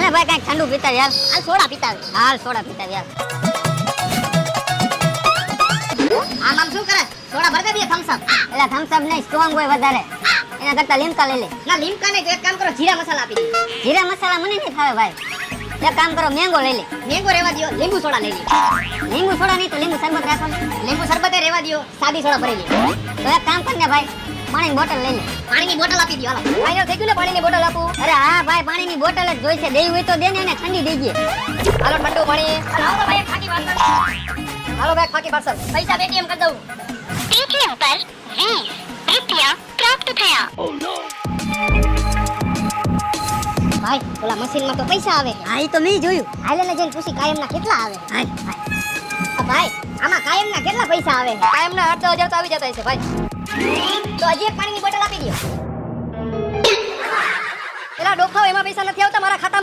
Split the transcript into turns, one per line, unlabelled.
મને ભાઈ કઈ ઠંડુ પીતા યાર.
હાલ સોડા પીતા આવે.
હાલ સોડા પીતા યાર.
આમ આમ શું કરે? સોડા ભર દે થમ્સ અપ.
એટલે થમ્સ અપ નહીં, સ્ટ્રોંગ હોય વધારે. એના કરતા લીમકા લઈ લે.
ના લીમકા ને એક કામ કરો, જીરા મસાલા આપી દે.
જીરા મસાલા મને નહીં ફાવે ભાઈ. એક કામ કરો, મેંગો લઈ લે.
મેંગો રેવા દયો, લીંબુ સોડા લઈ લે.
લીંબુ સોડા નહીં તો લીંબુ શરબત રાખો ને.
લીંબુ શરબતે રેવા દયો, સાદી સોડા ભરી લે.
તો એક કામ કર ને ભાઈ, પાણીની બોટલ લઈ લે.
પાણીની બોટલ આપી દયો. હાલો ફાઈનલ થઈ ગયું ને, પાણીની બોટલ આપું.
અરે હા ભાઈ, પાણીની બોટલ જ જોઈશે. દેવી હોય તો દે ને, એને ઠંડી દેજે.
હાલો ઠંડુ પાણી. હાલો ભાઈ એક ખાકી પાર્સલ. હાલો ભાઈ ખાકી પાર્સલ. પૈસા પેટીએમ કરી દઉં.
पेटीएम पर 20 रुपया प्राप्त થયા।
ભાઈ ઓલા મશીનમાં તો પૈસા આવે.
હા ઈ તો મેં જોયું.
હાલે ને જઈને પૂછી કાયમના કેટલા આવે.
હાલ.
ભાઈ આમાં કાયમના કેટલા પૈસા આવે? કાયમના 8,000 તો આવી જતા હશે ભાઈ. તો હજી એક પાણીની બોટલ આપી દો. એલા ડોફાઓ, એમાં પૈસા નથી આવતા મારા ખાતામાં.